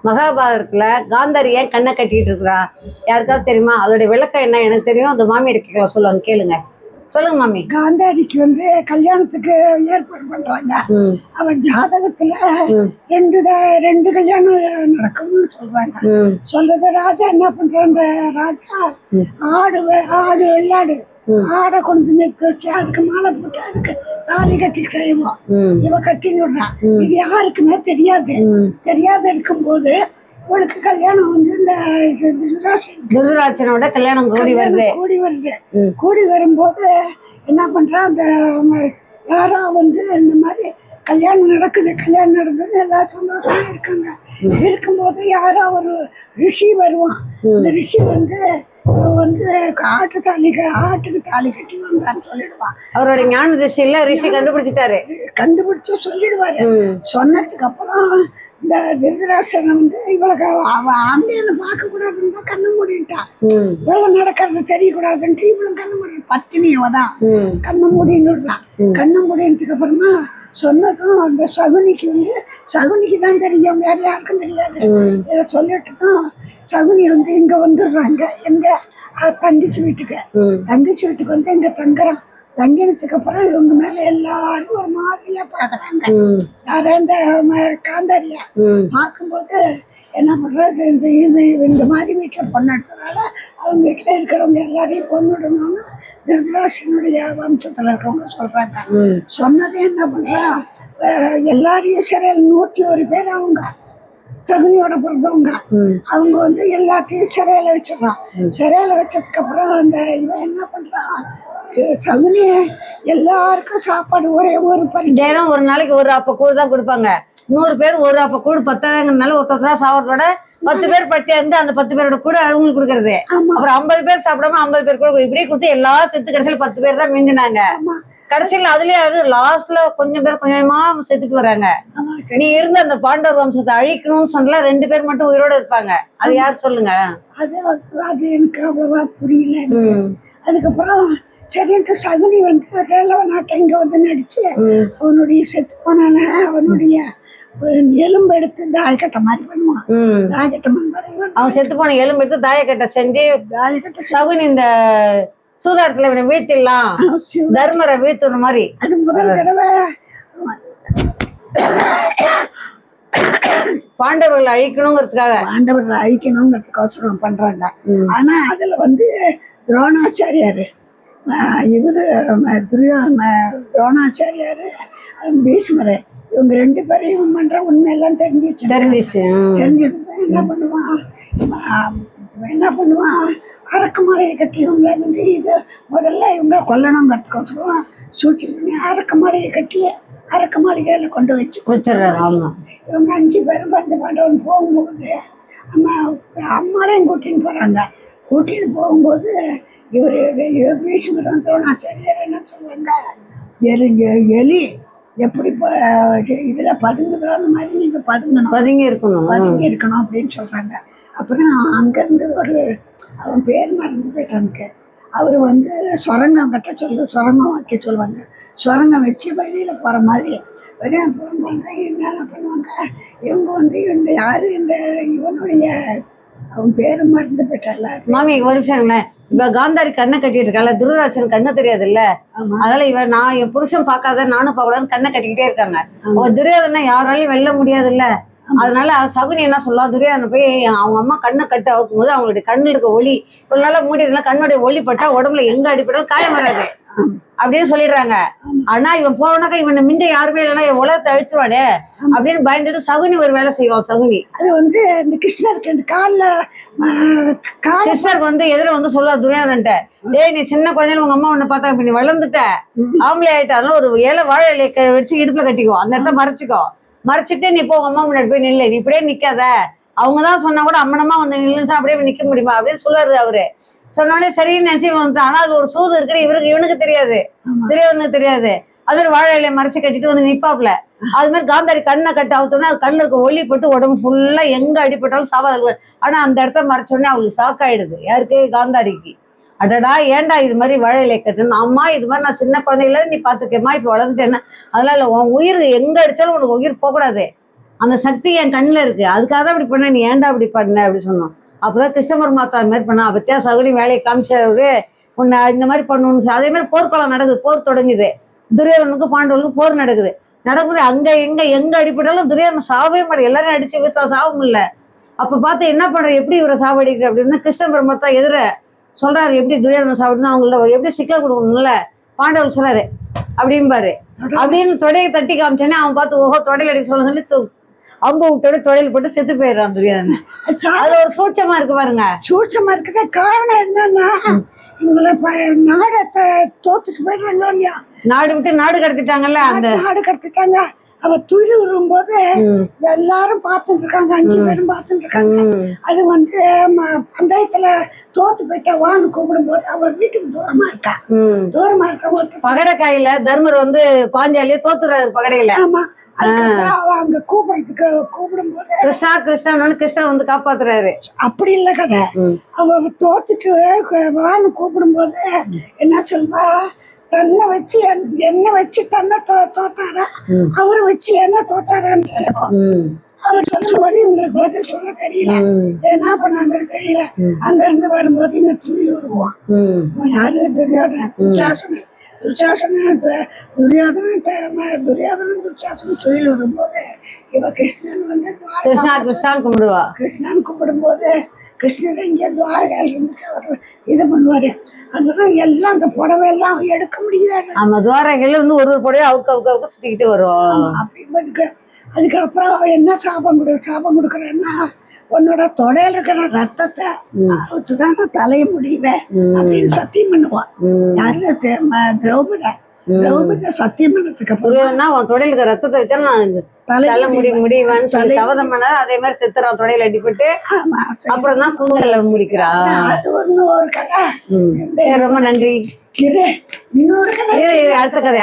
மகாபாரதத்துல காந்தாரி ஏன் கண்ணை கட்டிட்டு இருக்கிறா? யாருக்காவது தெரியுமா? அதோடைய விளக்கம் என்ன? எனக்கு தெரியும். அந்த மாமியார் கேட்கலாம், சொல்லுவாங்க, கேளுங்க. சொல்லுங்க மாமி. காந்தாரிக்கு கல்யாணத்துக்கு ஏற்பாடு பண்றாங்க. அவன் ஜாதகத்துல ரெண்டு கல்யாணம் நடக்கும்னு சொல்றாங்க. சொல்றது ராஜா என்ன பண்றாங்க, ராஜா ஆடு வெள்ளாடு ஆடை கொண்டு நிற்க அதுக்கு மாலை போட்டு அதுக்கு தாலி கட்டி செய்வோம். இவ கட்டி விடுறான். இது யாருக்குமே தெரியாது இருக்கும்போது இவளுக்கு கல்யாணம் இந்த துர்ராட்சனோட கல்யாணம் கூடி வரும்போது என்ன பண்றான், அந்த யாரோ இந்த மாதிரி கல்யாணம் நடந்தது எல்லா சந்தோஷமா இருக்காங்க. இருக்கும்போது யாரோ ஒரு ரிஷி வருவான். இந்த ரிஷி ஆட்டுக்கு தாலி கட்டி வந்தான்னு சொல்லிடுவான். அவரோட ஞான திசையில ரிஷி கண்டுபிடிச்சு சொல்லிடுவாரு. சொன்னதுக்கு அப்புறம் இந்த திருதராஷ்டிரன் இவளுக்கு ஆம்பையனை பார்க்க கூடாதுன்னு தான் கண்ணு மூடிட்டான். இவ்வளவு நடக்கிறது தெரியக்கூடாதுன்ட்டு இவளும் கண்ணு மூடி பத்தினியவதான் கண்ணு மூடின்னுடுறான். கண்ணு மூடினதுக்கு அப்புறமா சொன்னதும் அந்த சகுனிக்கு தான் தெரியும், வேற யாருக்கும் தெரியாது. இதை சொல்லிட்டு தான் சகுனி இங்க வந்துடுறாங்க. எங்க தங்கச்சி வீட்டுக்கு இங்க தங்குறான். தங்கினதுக்கு அப்புறம் இவங்க மேல எல்லாரும் ஒரு மாதிரியா பாக்குறாங்க. யார இந்த காந்தாரியா பார்க்கும்போது என்ன பண்றது, இந்த மாதிரி வீட்டுல பொண்ணாடுறதுனால அவங்க வீட்டுல இருக்கிறவங்க எல்லாரையும் கொண்டுடணும்னு திருதராஷ்டிரனுடைய வம்சத்துல இருக்கிறவங்க சொல்றாங்க. சொன்னதே என்ன பண்றா, எல்லாரையும் சிறையில் 101 பேர் அவங்க சகுனியோட பிறந்தவங்க. அவங்க எல்லாத்தையும் சிறையில வச்சிடறான். சிறையில வச்சதுக்கு அப்புறம் இவன் என்ன பண்றான், சகுனி எல்லாருக்கும் சாப்பாடு ஒரே ஒரு தினம் ஒரு நாளைக்கு ஒரு அப்ப கூழ் தான் கொடுப்பாங்க. 100 பேர் ஒரு அப்ப கூழ் பத்தாதனால ஒருத்தரா சாப்பிட்றதோட 10 பேர் பட்டியா இருந்து அந்த 10 பேரோட கூட அவங்களுக்கு கொடுக்கறது. அப்புறம் 50 பேர் சாப்பிடாம 50 பேர் கூட இப்படியே கொடுத்து எல்லாரும் செத்து கடைசியில 10 பேர் தான் மீண்டுனாங்க. கடைசியில் அதுலயே லாஸ்ட்ல கொஞ்சம் பேர் கொஞ்சமா செத்துட்டு வராங்க. நீ இருந்த அந்த பாண்டவர் வம்சத்தை அழிக்கணும்னு சொன்னா 2 பேர் மட்டும் உயிரோட இருப்பாங்க. அது யார் சொல்லுங்க? அது எனக்கு அவ்வளவா புரியல. அதுக்கப்புறம் சரின்ட்டு சகுனி ரேலவ நாட்டை இங்க நடிச்சு அவனுடைய செத்து போனான அவனுடைய எலும்பு எடுத்து தாயக்கட்டை மாதிரி பண்ணுவான். அவன் செத்து போன எலும்பு எடுத்து தாயக்கட்டை செஞ்சு சகுனி இந்த சூதாட்டத்துல இவனை வீழ்த்திடலாம், தர்மரை வீழ்த்துன மாதிரி. அது முதல் தடவை பாண்டவர்களை அழிக்கணுங்கிறதுக்கோசரம் பண்றாங்க. ஆனா அதுல துரோணாச்சாரியாரு துரோணாச்சாரியாரு பீஷ்மரு இவங்க 2 பேரையும் பண்ற உண்மையெல்லாம் தெரிஞ்சிருந்து என்ன பண்ணுவான் அரக்கமலையை கட்டி இவங்க இது முதல்ல இவங்க கொல்லணுங்கிறதுக்கோசரம் சூழ்ச்சி பண்ணி அரக்கமலையை கட்டி அரக்க மாளிகையில கொண்டு வச்சு கொடுத்துட்றாங்க. இவங்க 5 பேரும் பஞ்சபாண்டவன் போகும்போது அம்மாலையும் கூட்டின்னு போறாங்க. கூட்டின்னு போகும்போது பீஷ்மர் துரோணாச்சாரியார் என்ன சொல்லுவாங்க, எலி எப்படி இதுல பதுங்குதோ அந்த மாதிரி நீங்க பதுங்கி இருக்கணும் அப்படின்னு சொல்றாங்க. அப்புறம் அங்கிருந்து அவன் பேர் மறந்து போயிட்டானுக்கு. அவர் சுரங்கம் சுரங்கம் வைக்க சொல்லுவாங்க. சுரங்கம் வச்சு வெளியில போற மாதிரி வெளியே போகும்போது என்னென்ன பண்ணுவாங்க, இவங்க யாரு இவனுடைய அவன் பேரு மறந்து போயிட்டால. மாமி ஒரு விஷயம், இவ காந்தாரி கண்ணை கட்டிட்டு இருக்கால, துர்ராட்சன் கண்ணு தெரியாது இல்ல, அதனால நான் என் புருஷன் பார்க்காத நானும் பார்க்கக்கூடாதுன்னு கண்ணை கட்டிக்கிட்டே இருக்காங்க. துரியோதனை யாராலையும் வெல்ல முடியாது இல்ல. அதனால சகுனி என்ன சொல்லலாம், துரியோதனை போய் அவங்க அம்மா கண்ணை கட்ட அவுக்கும் போது அவங்களுடைய கண்ணுல இருக்க ஒளி இவ்வளவு நாளா மூடியதுல கண்ணுடைய ஒளி பட்டா உடம்புல எங்க அடிப்பட்டாலும் காயம் வராது அப்படின்னு சொல்லிடுறாங்க. ஆனா இவன் போனாக்கா இவனை மிண்ட யாருமே இல்லைன்னா உலகத்தை அழிச்சுவானே அப்படின்னு பயந்துட்டு சகுனி ஒரு வேலை செய்வான். சகுனி அது இந்த கிருஷ்ணருக்கு இந்த கிருஷ்ணருக்கு எதிர சொல்லுவா துரியோதன்ட்ட, டேய் நீ சின்ன குழந்தைல உங்க அம்மா உன்னை பார்த்தா இப்ப நீ வளர்ந்துட்ட ஆம்பளை ஆயிட்டாலும் ஒரு வாழை இலையை வச்சு இடுப்புல கட்டிக்கோ, அந்த இடத்த மறைச்சிட்டு நீ இப்போ உங்க அம்மா முன்னாடி போய் நில்லு, நீ இப்படியே நிக்காத, அவங்கதான் சொன்னா கூட அம்மனமா நில்லுன்னு அப்படியே நிக்க முடியுமா அப்படின்னு சொல்லுவாரு. அவரு சொன்னோடனே சரின்னு நினைச்சு ஆனா அது ஒரு சூது இருக்குன்னு இவனுக்கு தெரியாது, துரியோதனுக்கு தெரியாது. அது மாதிரி வாழை இலையை மறைச்சு கட்டிட்டு நிப்பாப்ல. அது மாதிரி காந்தாரி கண்ணை கட்ட அவுத்தோன்னா அது கண்ணுல இருக்க ஒளி போட்டு உடம்பு ஃபுல்லா எங்க அடிப்பட்டாலும் சாவாது. ஆனா அந்த இடத்த மறைச்சோடனே அவங்களுக்கு ஷாக் ஆயிடுது. யாருக்கு? காந்தாரிக்கு. அடடா ஏன்டா இது மாதிரி வாழை இலையை கட்டுன்னு, அம்மா இது மாதிரி நான் சின்ன குழந்தைங்கள நீ பாத்துக்கேம்மா, இப்ப வளர்ந்துட்டேன்னா அதெல்லாம் இல்ல, உன் உயிர் எங்க அடிச்சாலும் உனக்கு உயிர் போகக்கூடாது, அந்த சக்தி என் கண்ணுல இருக்கு, அதுக்காக தான் அப்படி பண்ண, நீ ஏன்டா அப்படி பண்ண அப்படி சொன்னோம். அப்பதான் கிருஷ்ண பரமாத்மா அது மாதிரி பண்ணா, பத்தியா சகுனி வேலையை காமிச்சவரு உன்னை இந்த மாதிரி பண்ணணும்னு. அதே மாதிரி போர்க்களம் நடக்குது, போர் தொடங்குது, துரியோதனுக்கும் பாண்டவர்களுக்கும் போர் நடக்குது. நடக்குது அங்க எங்க அடிப்பட்டாலும் துரியோதனன் சாவே மாட்டேன், எல்லாரும் அடிச்சு வித்தா சாவ முடியல. அப்ப பார்த்து என்ன பண்ற, எப்படி இவரை சாவடிக்கிற அப்படின்னு கிருஷ்ண பரமாத்மா எதிர சொல்றாரு, எப்படி துரியோதனன் சாப்பிடணும், அவங்கள எப்படி சிக்கல் கொடுக்கணும்ல. பாண்டவர் சொல்றாரு அப்படின்பாரு. அப்படின்னு தொடையை தட்டி காமிச்சோன்னே அவன் பார்த்து ஓஹோ தொடையில் அடிக்க சொல்ல சொல்லி அம்பு விட்டோட தொடையில் போட்டு செத்து போயிடுறான் துரியோதனன். அது ஒரு சூட்சமா இருக்கு பாருங்க. சூட்சமா இருக்குது. காரணம் என்னன்னா இவங்களை நாடை தோத்துட்டு போயிடுறாங்க இல்லையா, நாடு விட்டு நாடு கடத்திட்டாங்கல்ல, அந்த நாடு கடத்திட்டாங்க. அவ துரி வரும்போது எல்லாரும் பார்த்துட்டு இருக்காங்க, 5 பேரும் பார்த்துட்டு இருக்காங்க. அது வந்து பந்தயத்துல தோத்து போயிட்டா வான்னு கூப்பிடும் போது அவ வீட்டுக்கு தூரமா இருக்கா. தூரமா இருக்க பகடைக்காயில தர்மர் வந்து பாஞ்சாலியே தோத்துறாரு பகடையில. ஆமா, அவ அங்க கூப்பிடும் போது கிருஷ்ணா கிருஷ்ணன் கிருஷ்ணன் வந்து காப்பாத்துறாரு. அப்படி இல்ல கதை. அவ தோத்துட்டு வான்னு கூப்பிடும் போது என்ன சொல்வா, தன்னை வச்சு என்ன வச்சு தன்னை தோத்தாரா, அவரை வச்சு என்ன தோத்தாரான்னு கேட்போம். அவர் சொல்லும் போது இவங்களுக்கு பதில் சொல்ல தெரியல, என்ன பண்ணாங்க தெரியல. அங்க இருந்து வரும்போது இங்க துணி வருவான். யாரு துரியோதனன், துர்சாசனன் தொழில் வரும்போது இவ கிருஷ்ணன் வந்து கிருஷ்ணான் கும்பிடுவா. கிருஷ்ணன் கும்பிடும் போது கிருஷ்ணன் இங்க துவாரகையில் இருந்துட்டு அவர் இது பண்ணுவாரு. அதெல்லாம் எல்லாம் அந்த புடவை எல்லாம் எடுக்க முடியாது. ஆமா, துவாரகையில வந்து ஒரு புடவை அவுக்க சுத்திக்கிட்டு வரும். அப்படி அதுக்கப்புறம் அவ என்ன சாபம் கொடுக்குறேன்னா, உன்னோட தொடையில இருக்கிற ரத்தத்தை அவுத்துதான் நான் தலைய முடிவேன் அப்படின்னு சத்தியம் பண்ணுவான். யாரு, திரௌபதி சத்தியம் பண்ணதுக்கு அப்புறம் உன் தொடையில இருக்கிற ரத்தத்தை வச்சா நான் தலை முடிவேன்னு சொல்லி சபதம் பண்ண. அதே மாதிரி செத்துறான் தொடையில அடிபட்டு. அப்புறம் தான் பூங்கல்ல முடிக்கிறா. அது ஒரு கதை. ரொம்ப நன்றி. இன்னொரு கதை, அடுத்த கதை.